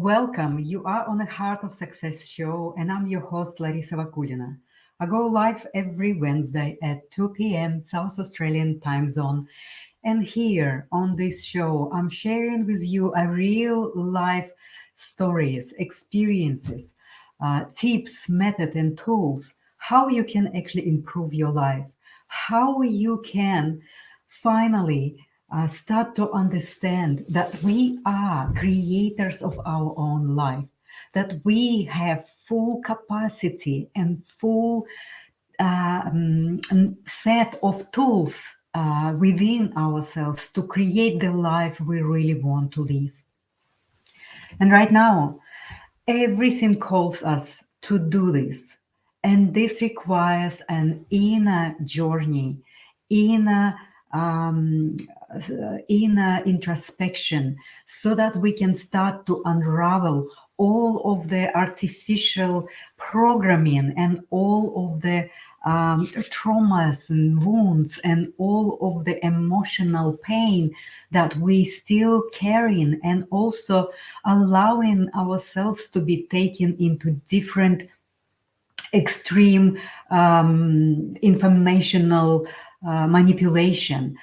Welcome. You are on the Heart of Success show, and I'm your host, Larisa Vakulina. I go live every Wednesday at 2 p.m. South Australian time zone. And here on this show, I'm sharing with you a real life stories, experiences, tips, method, and tools, how you can actually improve your life, how you can finally start to understand that we are creators of our own life, that we have full capacity and full set of tools within ourselves to create the life we really want to live. And right now, everything calls us to do this. And this requires an inner journey, inner inner introspection, so that we can start to unravel all of the artificial programming and all of the traumas and wounds and all of the emotional pain that we still carrying, and also allowing ourselves to be taken into different extreme informational manipulation.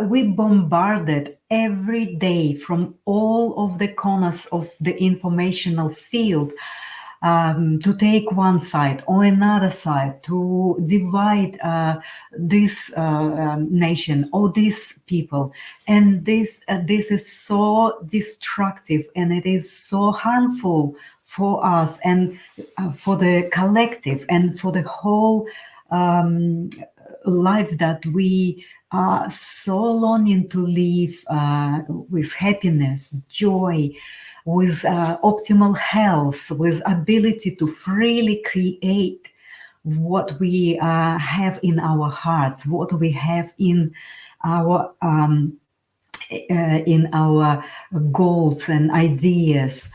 We bombarded every day from all of the corners of the informational field to take one side or another side, to divide this nation or these people. And this is so destructive, and it is so harmful for us and for the collective and for the whole life that we are so longing to live with happiness, joy, with optimal health, with ability to freely create what we have in our hearts, what we have in our goals and ideas.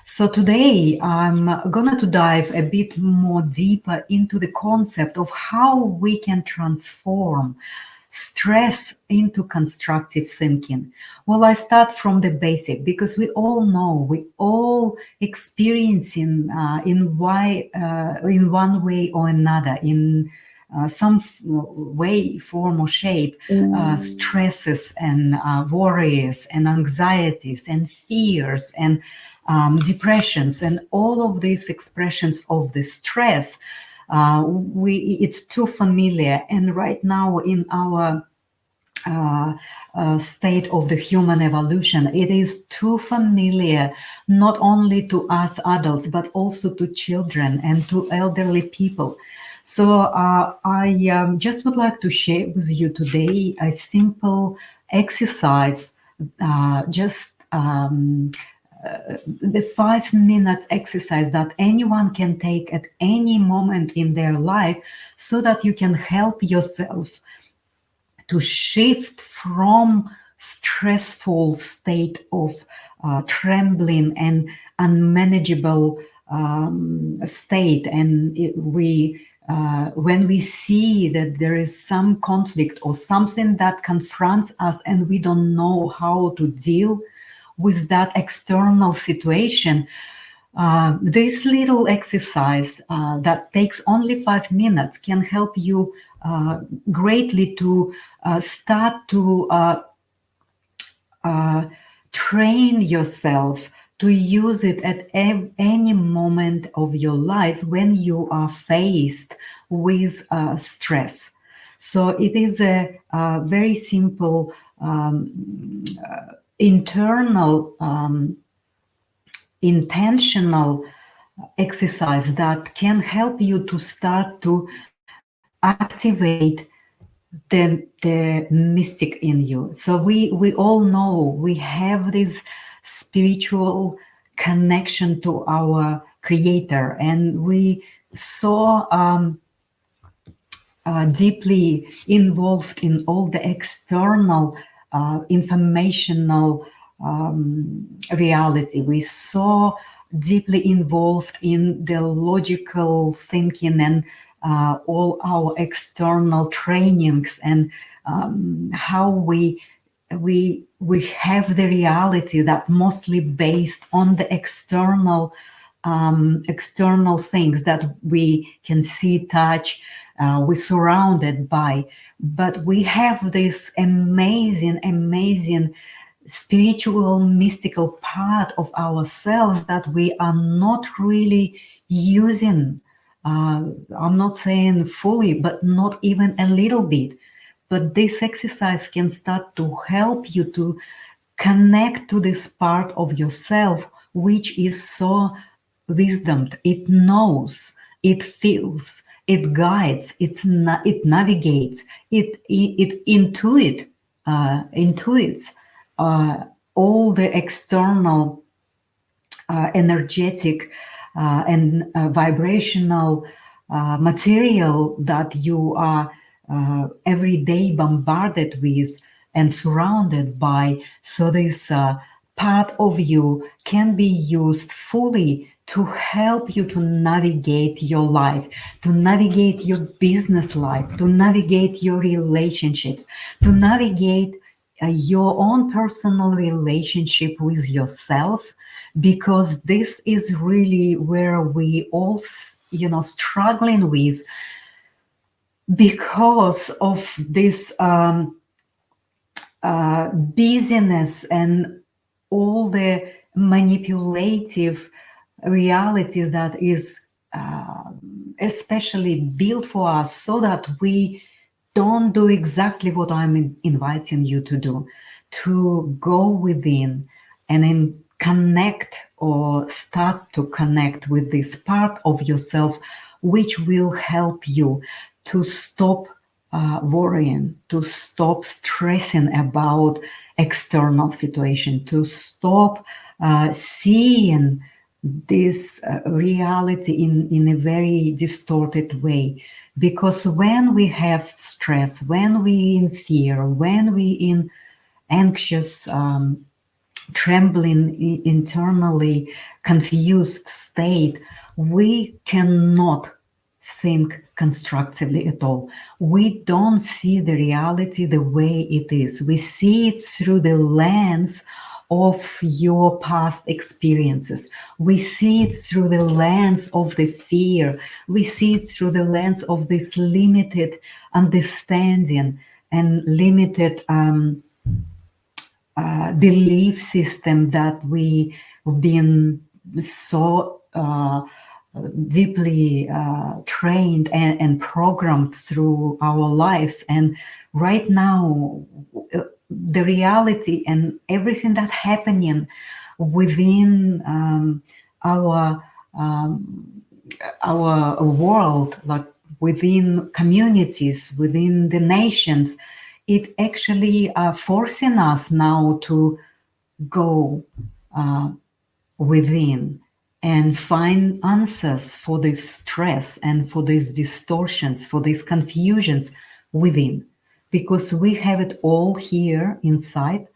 So today I'm going to dive a bit more deeper into the concept of how we can transform stress into constructive thinking. Well, I start from the basic, because we all know, we all experiencing in one way or another, in some way, form or shape, stresses and worries and anxieties and fears and depressions, and all of these expressions of the stress. It's too familiar, and right now in our state of the human evolution, it is too familiar, not only to us adults but also to children and to elderly people. So I just would like to share with you today a simple exercise, the 5 minute exercise that anyone can take at any moment in their life, so that you can help yourself to shift from stressful state of trembling and unmanageable state. And when we see that there is some conflict or something that confronts us and we don't know how to deal with that external situation, this little exercise that takes only 5 minutes can help you greatly to start to train yourself to use it at any moment of your life when you are faced with stress. So it is a very simple internal intentional exercise that can help you to start to activate the mystic in you. So we all know we have this spiritual connection to our creator, and we so deeply involved in all the external informational reality. We so deeply involved in the logical thinking and all our external trainings, and how we we have the reality that mostly based on the external things that we can see, touch, we're surrounded by. But we have this amazing spiritual, mystical part of ourselves that we are not really using. I'm not saying fully, but not even a little bit. But this exercise can start to help you to connect to this part of yourself which is so wisdomed. It knows, it feels, it guides, it navigates, it intuits uh, all the external energetic and vibrational material that you are every day bombarded with and surrounded by. So this part of you can be used fully to help you to navigate your life, to navigate your business life, to navigate your relationships, to navigate your own personal relationship with yourself, because this is really where we all struggling with, because of this busyness and all the manipulative realities that is especially built for us, so that we don't do exactly what I'm inviting you to do, to go within and then connect or start to connect with this part of yourself, which will help you to stop worrying, to stop stressing about external situation, to stop seeing this reality in a very distorted way. Because when we have stress, when we in fear, when we in anxious, trembling, internally confused state, we cannot think constructively at all. We don't see the reality the way it is. We see it through the lens of your past experiences. We see it through the lens of the fear. We see it through the lens of this limited understanding and limited belief system that we've been so deeply trained and programmed through our lives. And right now, the reality and everything that happening within our our world, like within communities, within the nations, it actually forcing us now to go within and find answers for this stress and for these distortions, for these confusions within, because we have it all here inside.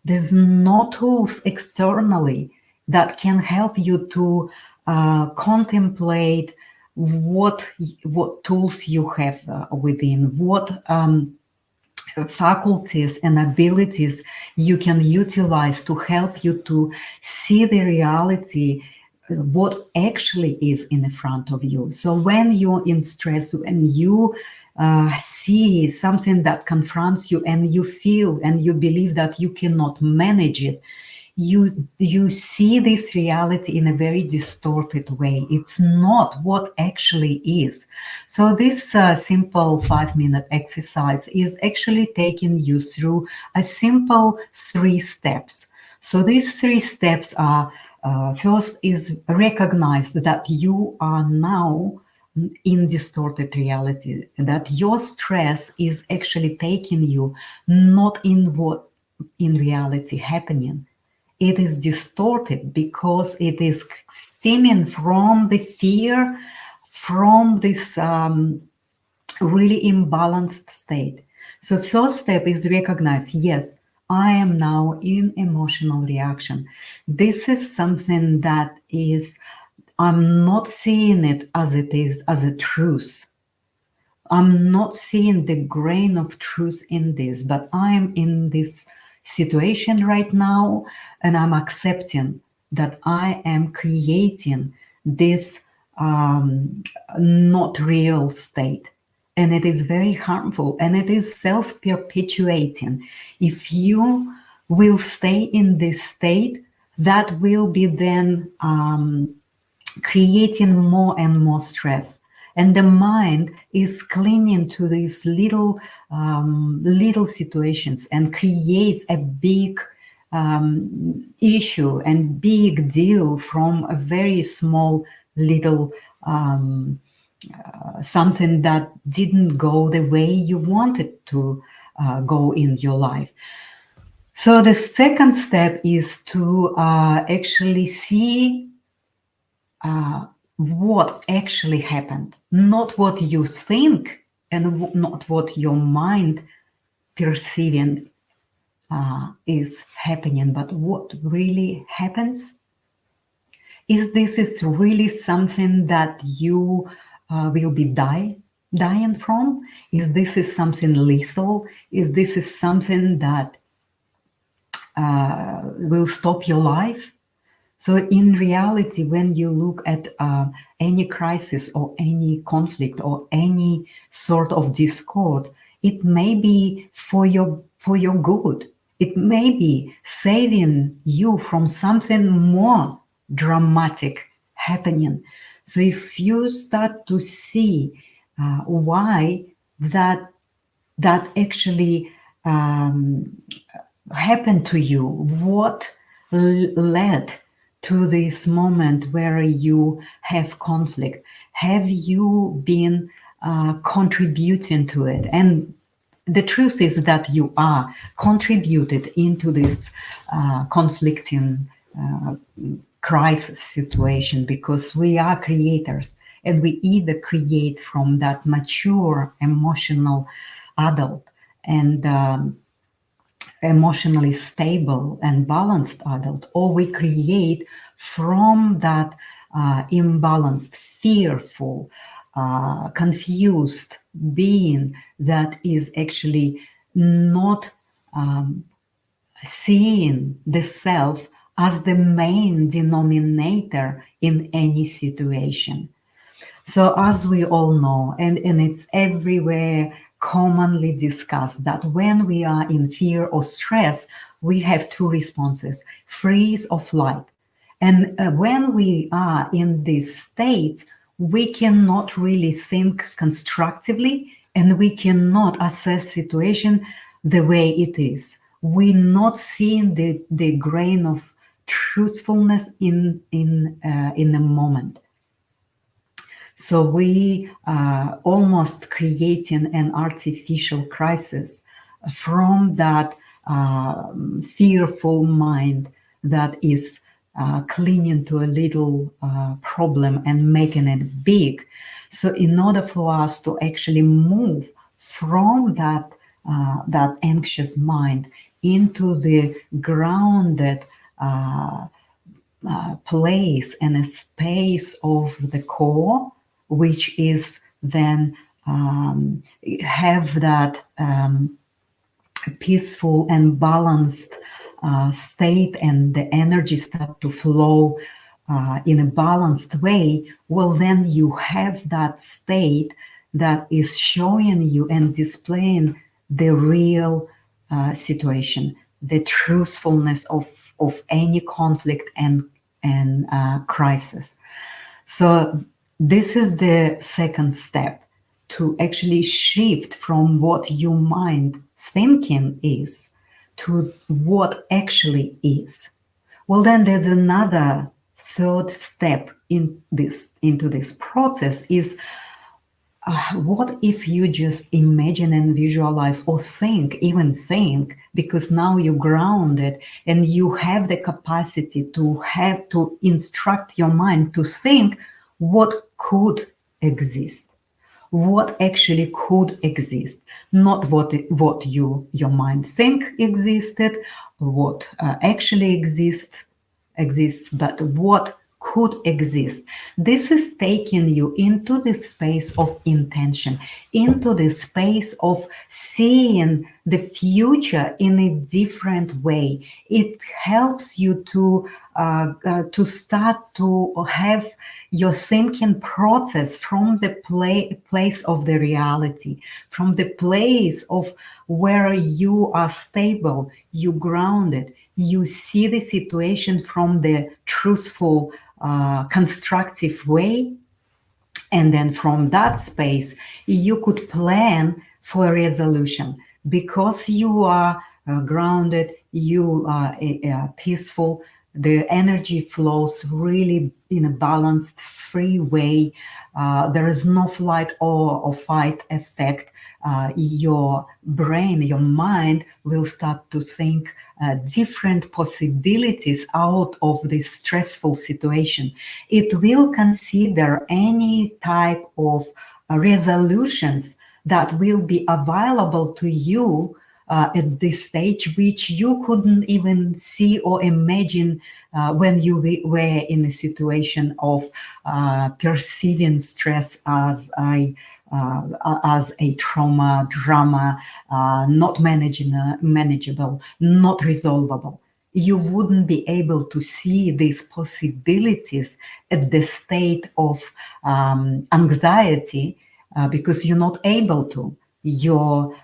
There's no tools externally that can help you to contemplate what tools you have within, what faculties and abilities you can utilize to help you to see the reality, what actually is in the front of you. So when you're in stress and you see something that confronts you and you feel and you believe that you cannot manage it, you see this reality in a very distorted way. It's not what actually is. So this simple 5-minute exercise is actually taking you through a simple 3 steps. So these 3 steps are, first is recognize that you are now in distorted reality, that your stress is actually taking you not in what in reality happening. It is distorted because it is stemming from the fear, from this really imbalanced state. So first step is recognize, yes, I am now in emotional reaction. This is something that is, I'm not seeing it as it is, as a truth. I'm not seeing the grain of truth in this, but I am in this situation right now, and I'm accepting that I am creating this not real state. And it is very harmful and it is self perpetuating. If you will stay in this state, that will be then creating more and more stress, and the mind is clinging to these little situations and creates a big issue and big deal from a very small little something that didn't go the way you wanted to go in your life. So the second step is to actually see what actually happened, not what you think and not what your mind perceiving is happening, but what really happens. Is this is really something that you will be dying from? Is this is something lethal? Is this is something that will stop your life? So in reality, when you look at any crisis or any conflict or any sort of discord, it may be for your good. It may be saving you from something more dramatic happening. So if you start to see why that actually happened to you, what led to this moment where you have conflict, have you been contributing to it? And the truth is that you are contributed into this conflicting crisis situation, because we are creators and we either create from that mature emotional adult and emotionally stable and balanced adult, or we create from that imbalanced, fearful, confused being that is actually not seeing the self as the main denominator in any situation. So as we all know, and it's everywhere commonly discussed, that when we are in fear or stress, we have two responses: freeze or flight. And when we are in this state, we cannot really think constructively and we cannot assess situation the way it is. We're not seeing the grain of truthfulness in a moment. So we are almost creating an artificial crisis from that fearful mind that is clinging to a little problem and making it big. So in order for us to actually move from that anxious mind into the grounded place and a space of the core, which is then have that peaceful and balanced state, and the energy start to flow in a balanced way, well, then you have that state that is showing you and displaying the real situation, the truthfulness of any conflict and crisis. So this is the second step, to actually shift from what your mind thinking is to what actually is. Well, then there's another third step into this process is what if you just imagine and visualize or even think, because now you're grounded and you have the capacity to instruct your mind to think what could exist, what actually could exist, not what your mind think existed, what actually exists, but what could exist. This is taking you into the space of intention, into the space of seeing the future in a different way. It helps you to start to have your thinking process from the place of the reality, from the place of where you are stable, you grounded, you see the situation from the truthful, constructive way, and then from that space you could plan for a resolution because you are grounded, you are peaceful, the energy flows really in a balanced free way. There is no flight or fight effect. Your brain, your mind will start to think different possibilities out of this stressful situation. It will consider any type of resolutions that will be available to you at this stage, which you couldn't even see or imagine when you were in a situation of perceiving stress as a trauma, drama, not manageable, not resolvable. You wouldn't be able to see these possibilities at the state of anxiety because you're not able to. Your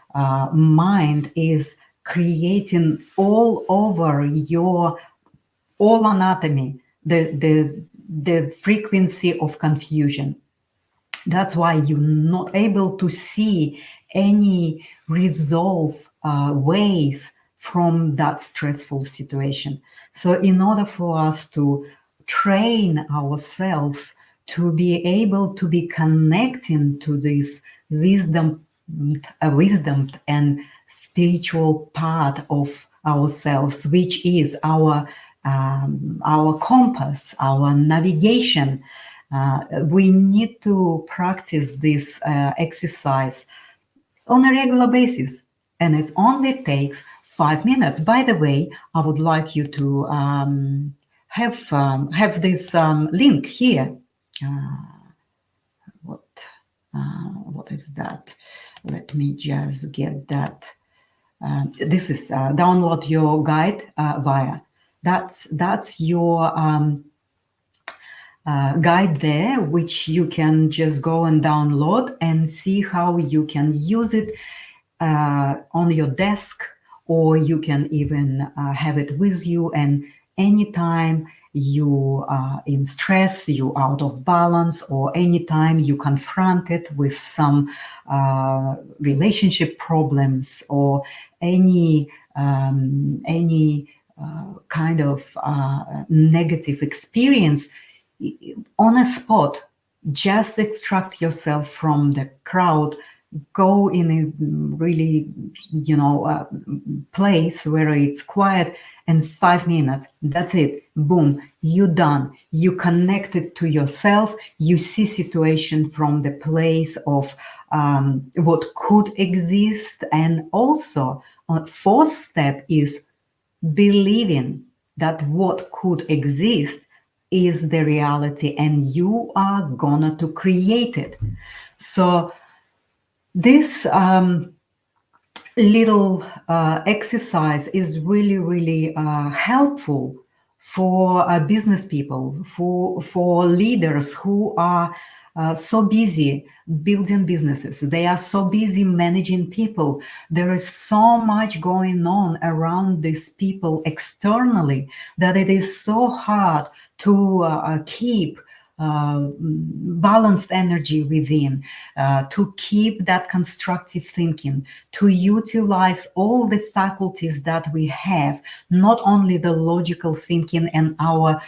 mind is creating all over your all anatomy the frequency of confusion. That's why you're not able to see any resolve ways from that stressful situation. So in order for us to train ourselves to be able to be connecting to this wisdom and spiritual part of ourselves, which is our compass, our navigation, we need to practice this exercise on a regular basis, and it only takes 5 minutes. By the way, I would like you to have this link here. What is that? Let me just get that. This is download your guide via. That's your guide there, which you can just go and download and see how you can use it on your desk, or you can even have it with you, and anytime you are in stress, you out of balance, or anytime you confronted with some relationship problems or any kind of negative experience, on a spot, just extract yourself from the crowd, go in a really, place where it's quiet, and 5 minutes, that's it, boom, you're done. You connected to yourself, you see situation from the place of what could exist. And also, fourth step is believing that what could exist is the reality and you are gonna to create it. So this little exercise is really, really helpful for business people, for leaders who are so busy building businesses. They are so busy managing people. There is so much going on around these people externally that it is so hard to keep balanced energy within, to keep that constructive thinking, to utilize all the faculties that we have, not only the logical thinking and our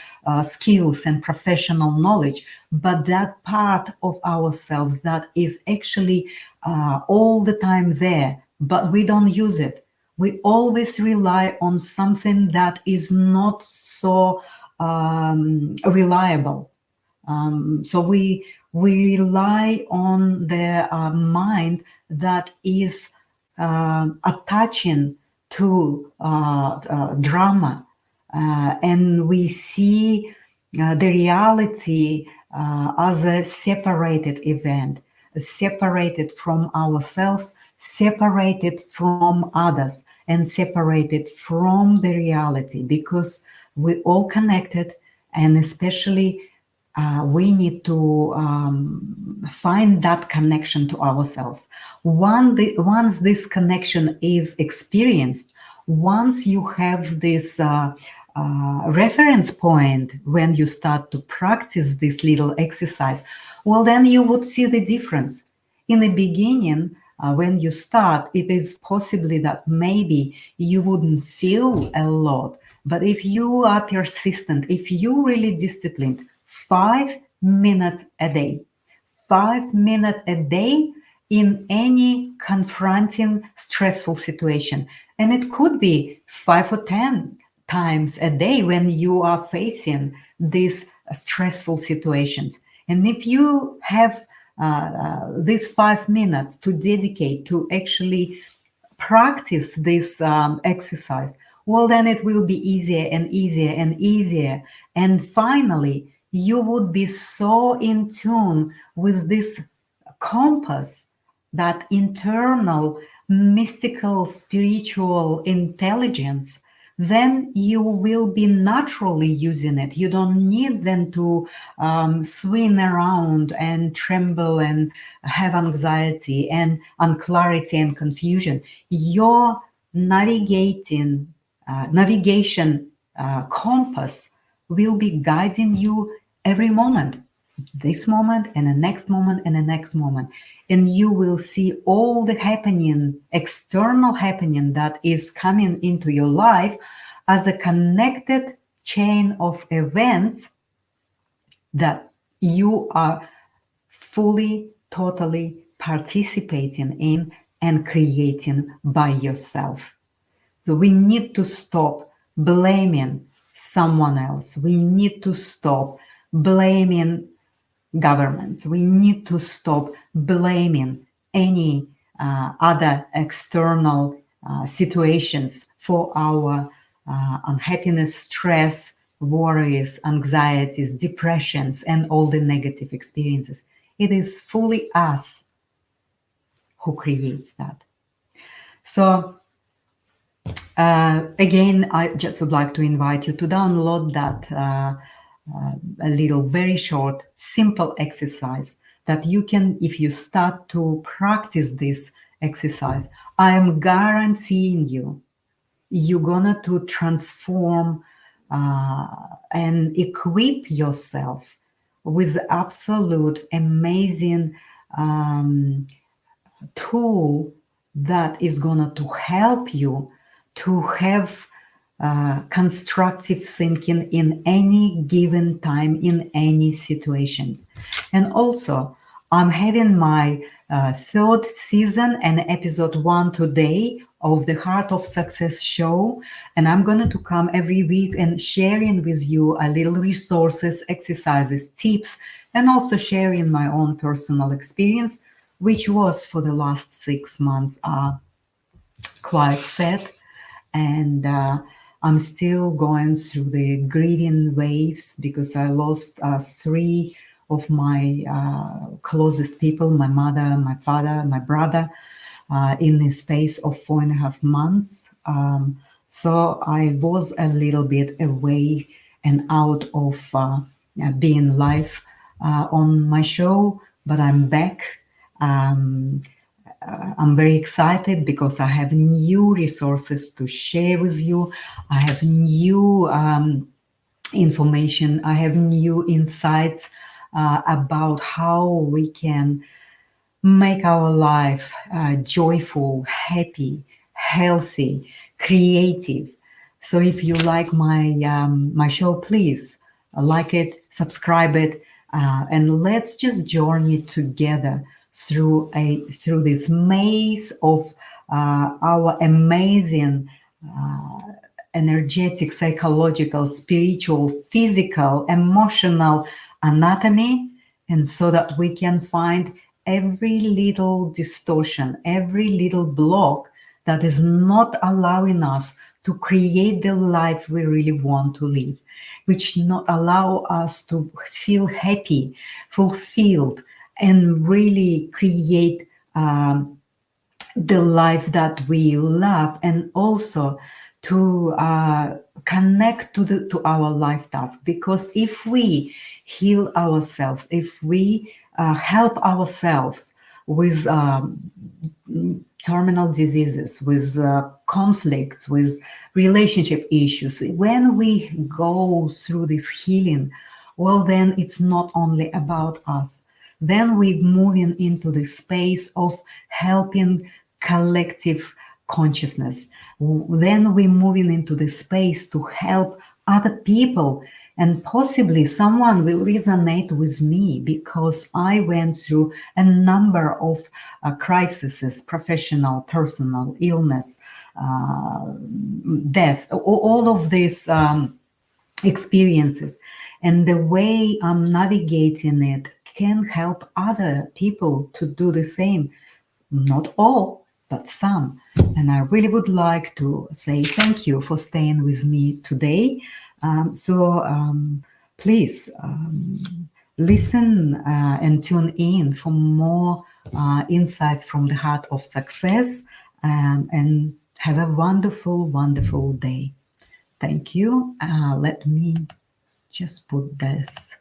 skills and professional knowledge, but that part of ourselves that is actually all the time there, but we don't use it. We always rely on something that is not so reliable. So we rely on the mind that is attaching to drama, and we see the reality as a separated event, separated from ourselves, separated from others, and separated from the reality, because we all connected, and especially we need to find that connection to ourselves. Once this connection is experienced, once you have this reference point when you start to practice this little exercise, well, then you would see the difference. In the beginning, when you start, it is possibly that maybe you wouldn't feel a lot. But if you are persistent, if you really disciplined, 5 minutes a day, 5 minutes a day in any confronting, stressful situation. And it could be 5 or 10 times a day when you are facing these stressful situations. And if you have these 5 minutes to dedicate to actually practice this exercise, well, then it will be easier and easier and easier. And finally, you would be so in tune with this compass, that internal, mystical, spiritual intelligence, then you will be naturally using it. You don't need then to swing around and tremble and have anxiety and unclarity and confusion. Your navigation compass will be guiding you every moment, this moment and the next moment and the next moment. And you will see all the happening, external happening that is coming into your life as a connected chain of events that you are fully, totally participating in and creating by yourself. So we need to stop blaming someone else. We need to stop blaming governments. We need to stop blaming any other external situations for our unhappiness, stress, worries, anxieties, depressions, and all the negative experiences. It is fully us who creates that. So again, I just would like to invite you to download that a little, very short, simple exercise that you can, if you start to practice this exercise, I am guaranteeing you, you're gonna to transform and equip yourself with absolute amazing tool that is going to help you to have constructive thinking in any given time, in any situation. And also, I'm having my third season and episode 1 today of the Heart of Success show. And I'm going to come every week and sharing with you a little resources, exercises, tips, and also sharing my own personal experience, which was for the last 6 months quite sad. And I'm still going through the grieving waves because I lost 3 of my closest people, my mother, my father, my brother, in the space of 4.5 months. So I was a little bit away and out of being live on my show, but I'm back. I'm very excited because I have new resources to share with you. I have new information. I have new insights about how we can make our life joyful, happy, healthy, creative. So if you like my show, please like it, subscribe it, and let's just journey together through this maze of our amazing energetic, psychological, spiritual, physical, emotional anatomy, and so that we can find every little distortion, every little block that is not allowing us to create the life we really want to live, which not allow us to feel happy, fulfilled, and really create the life that we love, and also to connect to our life task. Because if we heal ourselves, if we help ourselves with terminal diseases, with conflicts, with relationship issues, when we go through this healing, well, then it's not only about us. Then we're moving into the space of helping collective consciousness. Then we're moving into the space to help other people, and possibly someone will resonate with me because I went through a number of crises, professional, personal, illness, death, all of these experiences. And the way I'm navigating it can help other people to do the same. Not all, but some. And I really would like to say thank you for staying with me today. Please listen and tune in for more insights from the heart of success, and have a wonderful, wonderful day. Thank you. Let me just put this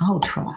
outro.